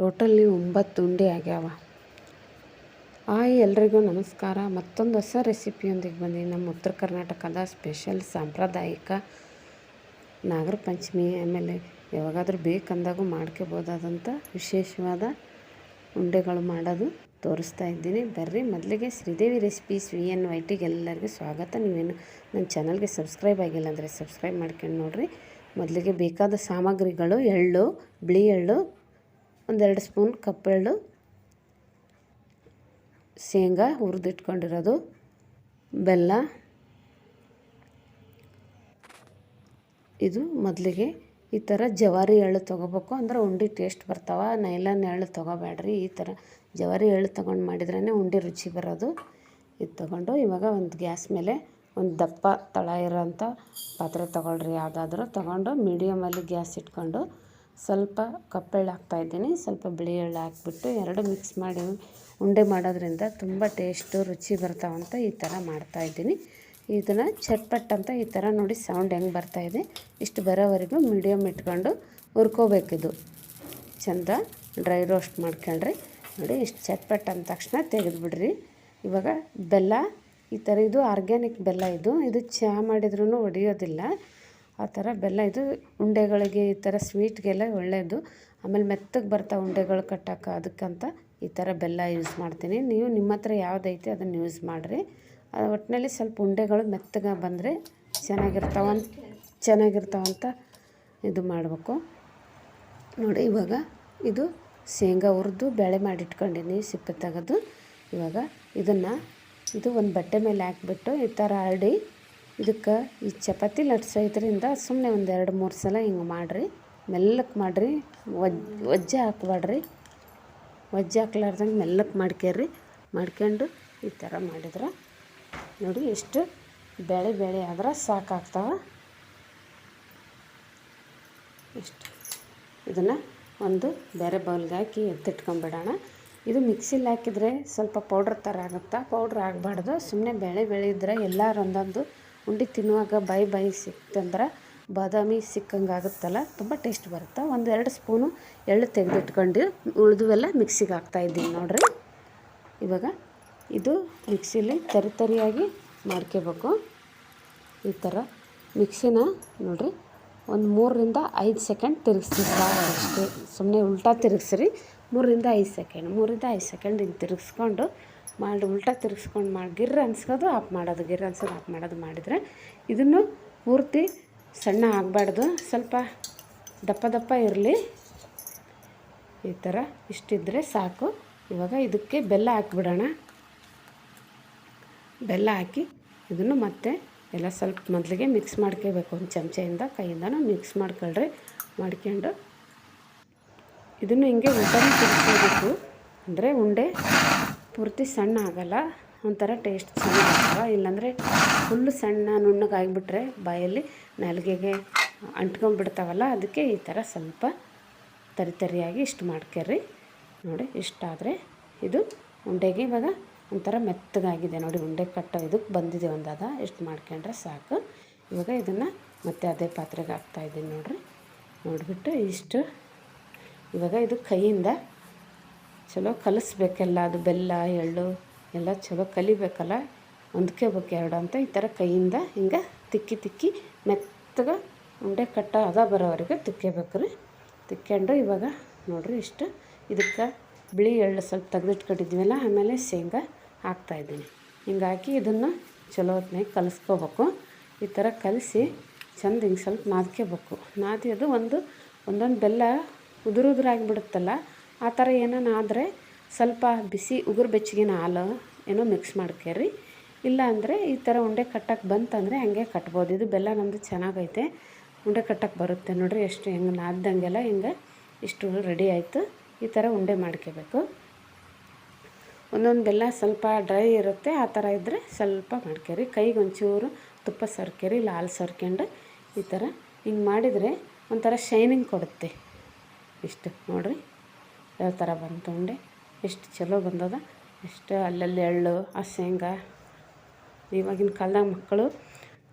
Totally 9 ಉಂಡೆ ಆಗ್ಯಾವ. ಎಲ್ರಿಗೂ ನಮಸ್ಕಾರ. ಮತ್ತೊಂದು ಹೊಸ ರೆಸಿಪಿಯೊಂದಿಗೆ ಬಂದೀನಿ. ನಮ್ಮ ಉತ್ತರ ಕರ್ನಾಟಕದ ಸ್ಪೆಷಲ್ ಸಾಂಪ್ರದಾಯಿಕ ನಾಗರ ಪಂಚಮಿ ಆಮೇಲೆ ಯಾವಾಗಾದರೂ ಬೇಕಂದಾಗೂ ಮಾಡ್ಕೋಬೋದಾದಂಥ ವಿಶೇಷವಾದ ಉಂಡೆಗಳು ಮಾಡೋದು ತೋರಿಸ್ತಾ ಇದ್ದೀನಿ. ಬರ್ರಿ, ಮೊದಲಿಗೆ ಶ್ರೀದೇವಿ ರೆಸಿಪೀಸ್ VNYTಗೆ ಎಲ್ಲರಿಗೂ ಸ್ವಾಗತ. ನೀವೇನು ನನ್ನ ಚಾನಲ್ಗೆ ಸಬ್ಸ್ಕ್ರೈಬ್ ಆಗಿಲ್ಲ ಅಂದರೆ ಸಬ್ಸ್ಕ್ರೈಬ್ ಮಾಡ್ಕೊಂಡು ನೋಡಿರಿ. ಮೊದಲಿಗೆ ಬೇಕಾದ ಸಾಮಗ್ರಿಗಳು: ಎಳ್ಳು, ಬಿಳಿ ಎಳ್ಳು, 1-2 ಸ್ಪೂನ್ ಕಪ್ಪೆಳ್ಳು, ಶೇಂಗಾ ಹುರಿದಿಟ್ಕೊಂಡಿರೋದು, ಬೆಲ್ಲ. ಇದು ಮೊದಲಿಗೆ ಈ ಥರ ಜವಾರಿ ಎಳ್ಳು ತೊಗೋಬೇಕು, ಅಂದ್ರೆ ಉಂಡೆ ಟೇಸ್ಟ್ ಬರ್ತಾವೆ. ನೈಲಾನ್ ಎಳ್ಳು ತೊಗೋಬೇಡ್ರಿ. ಈ ಥರ ಜವಾರಿ ಎಳ್ಳು ತೊಗೊಂಡು ಮಾಡಿದ್ರೇ ಉಂಡೆ ರುಚಿ ಬರೋದು. ಇದು ತೊಗೊಂಡು ಇವಾಗ ಒಂದು ಗ್ಯಾಸ್ ಮೇಲೆ ಒಂದು ದಪ್ಪ ತಳ ಇರೋಂಥ ಪಾತ್ರೆ ತೊಗೊಳ್ರಿ. ಯಾವುದಾದ್ರೂ ತೊಗೊಂಡು ಮೀಡಿಯಮಲ್ಲಿ ಗ್ಯಾಸ್ ಇಟ್ಕೊಂಡು ಸ್ವಲ್ಪ ಕಪ್ಪೆಳ್ಳು ಹಾಕ್ತಾಯಿದ್ದೀನಿ, ಸ್ವಲ್ಪ ಬಿಳಿ ಎಳ್ಳು ಹಾಕ್ಬಿಟ್ಟು ಎರಡು ಮಿಕ್ಸ್ ಮಾಡಿ ಉಂಡೆ ಮಾಡೋದ್ರಿಂದ ತುಂಬ ಟೇಸ್ಟು ರುಚಿ ಬರ್ತಾವಂತ ಈ ಥರ ಮಾಡ್ತಾಯಿದ್ದೀನಿ. ಇದನ್ನು ಚಟ್ಪಟ್ ಅಂತ ಈ ಥರ ನೋಡಿ ಸೌಂಡ್ ಹೆಂಗೆ ಬರ್ತಾಯಿದೆ, ಇಷ್ಟು ಬರೋವರೆಗೂ ಮೀಡಿಯಮ್ ಇಟ್ಕೊಂಡು ಹುರ್ಕೋಬೇಕಿದು. ಚೆಂದ ಡ್ರೈ ರೋಸ್ಟ್ ಮಾಡ್ಕೊಂಡ್ರಿ. ನೋಡಿ ಇಷ್ಟು ಚಟ್ಪಟ್ ಅಂದ ತಕ್ಷಣ ತೆಗೆದುಬಿಡ್ರಿ. ಇವಾಗ ಬೆಲ್ಲ ಈ ಥರ, ಇದು ಆರ್ಗ್ಯಾನಿಕ್ ಬೆಲ್ಲ. ಇದು ಚಹಾ ಮಾಡಿದ್ರೂ ಒಡೆಯೋದಿಲ್ಲ. ಆ ಥರ ಬೆಲ್ಲ ಇದು ಉಂಡೆಗಳಿಗೆ, ಈ ಥರ ಸ್ವೀಟ್ಗೆಲ್ಲ ಒಳ್ಳೆಯದು. ಆಮೇಲೆ ಮೆತ್ತಗೆ ಬರ್ತಾವೆ ಉಂಡೆಗಳು ಕಟ್ಟೋಕೆ, ಅದಕ್ಕಂತ ಈ ಥರ ಬೆಲ್ಲ ಯೂಸ್ ಮಾಡ್ತೀನಿ. ನೀವು ನಿಮ್ಮ ಹತ್ರ ಯಾವುದೈತೆ ಅದನ್ನು ಯೂಸ್ ಮಾಡಿರಿ. ಒಟ್ಟಿನಲ್ಲಿ ಸ್ವಲ್ಪ ಉಂಡೆಗಳು ಮೆತ್ತಗೆ ಬಂದರೆ ಚೆನ್ನಾಗಿರ್ತಾವಂತ ಇದು ಮಾಡಬೇಕು. ನೋಡಿ ಇವಾಗ ಇದು ಶೇಂಗಾ ಹುರಿದು ಬೇಳೆ ಮಾಡಿಟ್ಕೊಂಡಿನಿ, ಸಿಪ್ಪೆ ತೆಗೆದು. ಇವಾಗ ಇದು ಒಂದು ಬಟ್ಟೆ ಮೇಲೆ ಹಾಕ್ಬಿಟ್ಟು ಈ ಥರ ಹರಡಿ, ಇದಕ್ಕೆ ಈ ಚಪಾತಿ ಲಟ್ಸೋ ಇದರಿಂದ ಸುಮ್ಮನೆ 1-2-3 ಸಲ ಹಿಂಗೆ ಮಾಡಿರಿ. ಮೆಲ್ಲಕ್ಕೆ ಮಾಡಿರಿ, ಒಜ್ಜೆ ಹಾಕ್ಬೇಡ್ರಿ. ಒಜ್ಜೆ ಹಾಕ್ಲಾರ್ದಂಗೆ ಮೆಲ್ಲಕ್ಕೆ ಮಾಡ್ಕೊಂಡು ಈ ಥರ ಮಾಡಿದ್ರೆ ನೋಡಿ ಎಷ್ಟು ಬೇಳೆ ಆದ್ರೆ ಸಾಕಾಗ್ತಾವೆ. ಇಷ್ಟು ಇದನ್ನು ಒಂದು ಬೇರೆ ಬೌಲ್ಗೆ ಹಾಕಿ ಎತ್ತಿಟ್ಕೊಂಬಿಡೋಣ. ಇದು ಮಿಕ್ಸಿಲಿ ಹಾಕಿದರೆ ಸ್ವಲ್ಪ ಪೌಡ್ರ್ ಥರ ಆಗುತ್ತೆ. ಪೌಡ್ರ್ ಆಗಬಾರ್ದು. ಸುಮ್ಮನೆ ಬೇಳೆ ಇದ್ದರೆ ಎಲ್ಲರೂ ಒಂದೊಂದು ಉಂಡೆ ತಿನ್ನುವಾಗ ಬಾಯಿ ಸಿಕ್ತಂದ್ರೆ ಬಾದಾಮಿ ಸಿಕ್ಕಂಗೆ ಆಗುತ್ತಲ್ಲ, ತುಂಬ ಟೇಸ್ಟ್ ಬರುತ್ತೆ. 1-2 ಸ್ಪೂನು ಎಳ್ಳು ತೆಗೆದಿಟ್ಕೊಂಡು ಉಳಿದುವೆಲ್ಲ ಮಿಕ್ಸಿಗೆ ಹಾಕ್ತಾಯಿದ್ದೀನಿ ನೋಡಿರಿ. ಇವಾಗ ಇದು ಮಿಕ್ಸಿಲಿ ತರಿಯಾಗಿ ಮಾಡ್ಕೋಬೇಕು. ಈ ಥರ ಮಿಕ್ಸಿನ ನೋಡಿರಿ ಒಂದು 3-5 ಸೆಕೆಂಡ್ ತಿರುಗಿಸ್ರಿ ಅಷ್ಟೇ. ಸುಮ್ಮನೆ ಉಲ್ಟಾ ತಿರುಗಿಸ್ರಿ. 3-5 ಸೆಕೆಂಡ್ ಹಿಂಗೆ ತಿರುಗಿಸ್ಕೊಂಡು ಉಲ್ಟಾ ತಿರುಗಿಸ್ಕೊಂಡು ಗಿರ್ರ ಅನ್ಸ್ಕೋದು ಆಫ್ ಮಾಡೋದು ಮಾಡಿದರೆ ಇದನ್ನು ಪೂರ್ತಿ ಸಣ್ಣ ಆಗಬಾರ್ದು, ಸ್ವಲ್ಪ ದಪ್ಪ ಇರಲಿ. ಈ ಥರ ಇಷ್ಟಿದ್ರೆ ಸಾಕು. ಇವಾಗ ಇದಕ್ಕೆ ಬೆಲ್ಲ ಹಾಕ್ಬಿಡೋಣ. ಬೆಲ್ಲ ಹಾಕಿ ಇದನ್ನು ಮತ್ತೆ ಎಲ್ಲ ಸ್ವಲ್ಪ ಮೊದಲಿಗೆ ಮಿಕ್ಸ್ ಮಾಡ್ಕೋಬೇಕು. ಒಂದು ಚಮಚೆಯಿಂದ ಕೈಯಿಂದನೂ ಮಿಕ್ಸ್ ಮಾಡ್ಕೊಂಡು ಇದನ್ನು ಹಿಂಗೆ ಉಲ್ಟಾನೇ ತಿರುಗಿಸ್ಕೋಬೇಕು. ಅಂದರೆ ಉಂಡೆ ಪೂರ್ತಿ ಸಣ್ಣ ಆಗೋಲ್ಲ, ಒಂಥರ ಟೇಸ್ಟ್ ಚೆನ್ನಾಗಿರ್ತವೆ. ಇಲ್ಲಾಂದರೆ ಫುಲ್ಲು ಸಣ್ಣ ನುಣ್ಣಗಾಗಿಬಿಟ್ರೆ ಬಾಯಲ್ಲಿ ನಾಲಿಗೆಗೆ ಅಂಟ್ಕೊಂಡ್ಬಿಡ್ತಾವಲ್ಲ, ಅದಕ್ಕೆ ಈ ಥರ ಸ್ವಲ್ಪ ತರಿಯಾಗಿ ಇಷ್ಟು ಮಾಡ್ಕೊರಿ. ನೋಡಿ ಇಷ್ಟಾದರೆ ಇದು ಉಂಡೆಗೆ ಇವಾಗ ಒಂಥರ ಮೆತ್ತಗಾಗಿದೆ ನೋಡಿ. ಉಂಡೆ ಕಟ್ಟೋ ಇದಕ್ಕೆ ಬಂದಿದೆ ಒಂದಾದ. ಇಷ್ಟು ಮಾಡ್ಕೊಂಡ್ರೆ ಸಾಕು. ಇವಾಗ ಇದನ್ನು ಮತ್ತೆ ಅದೇ ಪಾತ್ರೆಗೆ ಹಾಕ್ತಾಯಿದ್ದೀನಿ ನೋಡಿಬಿಟ್ಟು ಇಷ್ಟು. ಇವಾಗ ಇದು ಕೈಯಿಂದ ಚಲೋ ಕಲಿಸ್ಬೇಕೆಲ್ಲ, ಅದು ಬೆಲ್ಲ ಎಳ್ಳು ಎಲ್ಲ ಚಲೋ ಕಲಿಬೇಕಲ್ಲ, ಹೊಂದ್ಕೋಬೇಕು ಎರಡು ಅಂತ. ಈ ಥರ ಕೈಯಿಂದ ಹಿಂಗೆ ತಿಕ್ಕಿ ಮೆತ್ತಗೆ ಉಂಡೆ ಕಟ್ಟ ಬರೋವರೆಗೆ ತಿಕ್ಕೋಬೇಕು ರೀ. ತಿಕ್ಕೊಂಡು ಇವಾಗ ನೋಡಿರಿ ಇಷ್ಟು. ಇದಕ್ಕೆ ಬಿಳಿ ಎಳ್ಳು ಸ್ವಲ್ಪ ತೆಗೆದಿಟ್ಕೊಂಡಿದ್ವಲ್ಲ, ಆಮೇಲೆ ಶೇಂಗಾ ಹಾಕ್ತಾಯಿದ್ದೀನಿ. ಹಿಂಗೆ ಹಾಕಿ ಇದನ್ನು ಚಲೋ ಹೊತ್ತಿನಾಗ ಕಲಿಸ್ಕೋಬೇಕು. ಈ ಥರ ಕಲಿಸಿ ಚೆಂದ ಹಿಂಗೆ ಸ್ವಲ್ಪ ನಾದ್ಕೋಬೇಕು. ನಾದಿ ಅದು ಒಂದೊಂದು ಬೆಲ್ಲ ಉದುರಾಗಿಬಿಡುತ್ತಲ್ಲ, ಆ ಥರ ಆದರೆ ಸ್ವಲ್ಪ ಬಿಸಿ ಉಗುರು ಬೆಚ್ಚಗಿನ ಹಾಲು ಏನೋ ಮಿಕ್ಸ್ ಮಾಡ್ಕೊರಿ. ಇಲ್ಲ ಅಂದರೆ ಈ ಥರ ಉಂಡೆ ಕಟ್ಟಕ್ಕೆ ಬಂತಂದರೆ ಹಂಗೆ ಕಟ್ಬೋದು. ಇದು ಬೆಲ್ಲ ನಮ್ಮದು ಚೆನ್ನಾಗೈತೆ, ಉಂಡೆ ಕಟ್ಟಕ್ಕೆ ಬರುತ್ತೆ ನೋಡಿರಿ. ಎಷ್ಟು ಹೆಂಗೆ ನಾದ್ದಂಗೆಲ್ಲ ಹಿಂಗೆ ಇಷ್ಟು ರೆಡಿ ಆಯಿತು. ಈ ಥರ ಉಂಡೆ ಮಾಡ್ಕೋಬೇಕು. ಒಂದೊಂದು ಬೆಲ್ಲ ಸ್ವಲ್ಪ ಡ್ರೈ ಇರುತ್ತೆ, ಆ ಥರ ಇದ್ದರೆ ಸ್ವಲ್ಪ ಮಾಡ್ಕೊರಿ. ಕೈಗೆ ಒಂಚೂರು ತುಪ್ಪ ಸರ್ಕೊರಿ, ಇಲ್ಲ ಹಾಲು ಸರ್ಕೊಂಡು ಈ ಥರ ಹಿಂಗೆ ಮಾಡಿದರೆ ಒಂಥರ ಶೈನಿಂಗ್ ಕೊಡುತ್ತೆ. ಇಷ್ಟು ನೋಡಿರಿ ಯಾವ ಥರ ಬಂತು ಉಂಡೆ, ಎಷ್ಟು ಚಲೋ ಬಂದದ. ಎಷ್ಟು ಅಲ್ಲಲ್ಲಿ ಎಳ್ಳು, ಆ ಶೇಂಗಾ. ಇವಾಗಿನ ಕಾಲದಾಗ ಮಕ್ಕಳು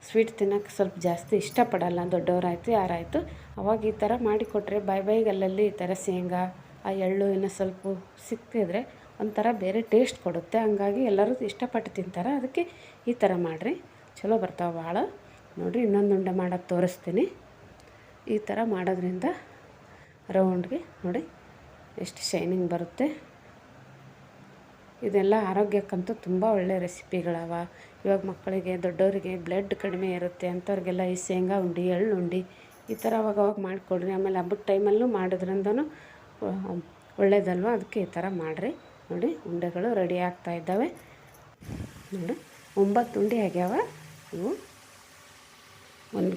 ಸ್ವೀಟ್ ತಿನ್ನೋಕ್ಕೆ ಸ್ವಲ್ಪ ಜಾಸ್ತಿ ಇಷ್ಟಪಡಲ್ಲ, ದೊಡ್ಡವರಾಯಿತು ಯಾರಾಯಿತು. ಅವಾಗ ಈ ಥರ ಮಾಡಿಕೊಟ್ರೆ ಬಾಯಿಗೆ ಅಲ್ಲಲ್ಲಿ ಈ ಥರ ಶೇಂಗಾ ಆ ಎಳ್ಳು ಇನ್ನೂ ಸ್ವಲ್ಪ ಸಿಕ್ಕಿದ್ರೆ ಒಂಥರ ಬೇರೆ ಟೇಸ್ಟ್ ಕೊಡುತ್ತೆ. ಹಂಗಾಗಿ ಎಲ್ಲರೂ ಇಷ್ಟಪಟ್ಟು ತಿಂತಾರೆ. ಅದಕ್ಕೆ ಈ ಥರ ಮಾಡಿರಿ, ಚಲೋ ಬರ್ತಾವೆ ಭಾಳ. ನೋಡಿರಿ, ಇನ್ನೊಂದು ಉಂಡೆ ಮಾಡೋದು ತೋರಿಸ್ತೀನಿ. ಈ ಥರ ಮಾಡೋದ್ರಿಂದ ರೌಂಡ್ಗೆ ನೋಡಿ ಎಷ್ಟು ಶೈನಿಂಗ್ ಬರುತ್ತೆ. ಇದೆಲ್ಲ ಆರೋಗ್ಯಕ್ಕಂತೂ ತುಂಬ ಒಳ್ಳೆಯ ರೆಸಿಪಿಗಳವ. ಇವಾಗ ಮಕ್ಕಳಿಗೆ, ದೊಡ್ಡವರಿಗೆ ಬ್ಲಡ್ ಕಡಿಮೆ ಇರುತ್ತೆ ಅಂಥವ್ರಿಗೆಲ್ಲ ಈ ಶೇಂಗಾ ಉಂಡೆ, ಎಳ್ಳು ಉಂಡೆ ಈ ಥರ ಅವಾಗವಾಗ ಮಾಡಿಕೊಡ್ರಿ. ಆಮೇಲೆ ಹಬ್ಬದ ಟೈಮಲ್ಲೂ ಮಾಡೋದ್ರಿಂದನೂ ಒಳ್ಳೇದಲ್ವ, ಅದಕ್ಕೆ ಈ ಥರ ಮಾಡಿರಿ. ನೋಡಿ, ಉಂಡೆಗಳು ರೆಡಿ ಆಗ್ತಾ ಇದ್ದಾವೆ. ನೋಡಿ 9 ಉಂಡೆ ಆಗ್ಯಾವ. ಇವು ಒಂದು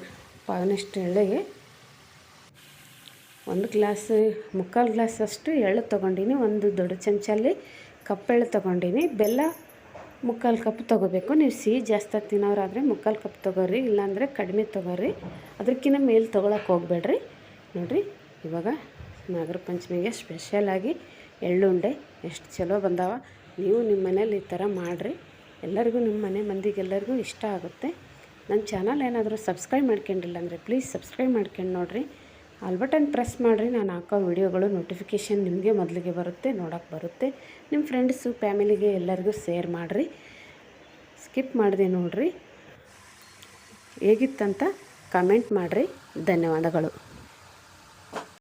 ಪಾವನಷ್ಟು ಎಳ್ಳಿಗೆ 1 ಗ್ಲಾಸ್, 3/4 ಗ್ಲಾಸ್ ಅಷ್ಟು ಎಳ್ಳು ತೊಗೊಂಡಿನಿ. ಒಂದು ದೊಡ್ಡ ಚಮಚಲ್ಲಿ ಕಪ್ಪೆಳ್ಳು ತೊಗೊಂಡಿನಿ. ಬೆಲ್ಲ 3/4 ಕಪ್ ತೊಗೋಬೇಕು. ನೀವು ಸಿಹಿ ಜಾಸ್ತಿ ತಿನ್ನೋರಾದರೆ 3/4 ಕಪ್ ತೊಗೋರಿ, ಇಲ್ಲಾಂದರೆ ಕಡಿಮೆ ತೊಗೋರಿ. ಅದಕ್ಕಿಂತ ಮೇಲೆ ತೊಗೊಳಕ್ಕೆ ಹೋಗಬೇಡ್ರಿ. ನೋಡಿರಿ, ಇವಾಗ ನಾಗರ ಪಂಚಮಿಗೆ ಸ್ಪೆಷಲಾಗಿ ಎಳ್ಳುಂಡೆ ಎಷ್ಟು ಚಲೋ ಬಂದಾವ. ನೀವು ನಿಮ್ಮ ಮನೇಲಿ ಈ ಥರ ಮಾಡಿರಿ. ಎಲ್ಲರಿಗೂ, ನಿಮ್ಮ ಮನೆ ಮಂದಿಗೆಲ್ಲರಿಗೂ ಇಷ್ಟ ಆಗುತ್ತೆ. ನನ್ನ ಚಾನಲ್ ಏನಾದರೂ ಸಬ್ಸ್ಕ್ರೈಬ್ ಮಾಡ್ಕೊಂಡಿಲ್ಲ ಅಂದರೆ ಪ್ಲೀಸ್ ಸಬ್ಸ್ಕ್ರೈಬ್ ಮಾಡ್ಕೊಂಡು ನೋಡಿರಿ. ಆಲ್ ಬಟನ್ ಪ್ರೆಸ್ ಮಾಡಿರಿ. ನಾನು ಹಾಕೋ ವಿಡಿಯೋಗಳು ನೋಟಿಫಿಕೇಷನ್ ನಿಮಗೆ ಮೊದಲಿಗೆ ಬರುತ್ತೆ, ನೋಡೋಕ್ಕೆ ಬರುತ್ತೆ. ನಿಮ್ಮ ಫ್ರೆಂಡ್ಸು, ಫ್ಯಾಮಿಲಿಗೆ ಎಲ್ಲರಿಗೂ ಶೇರ್ ಮಾಡಿರಿ. ಸ್ಕಿಪ್ ಮಾಡಿದೆ ನೋಡಿರಿ. ಹೇಗಿತ್ತಂತ ಕಮೆಂಟ್ ಮಾಡಿರಿ. ಧನ್ಯವಾದಗಳು.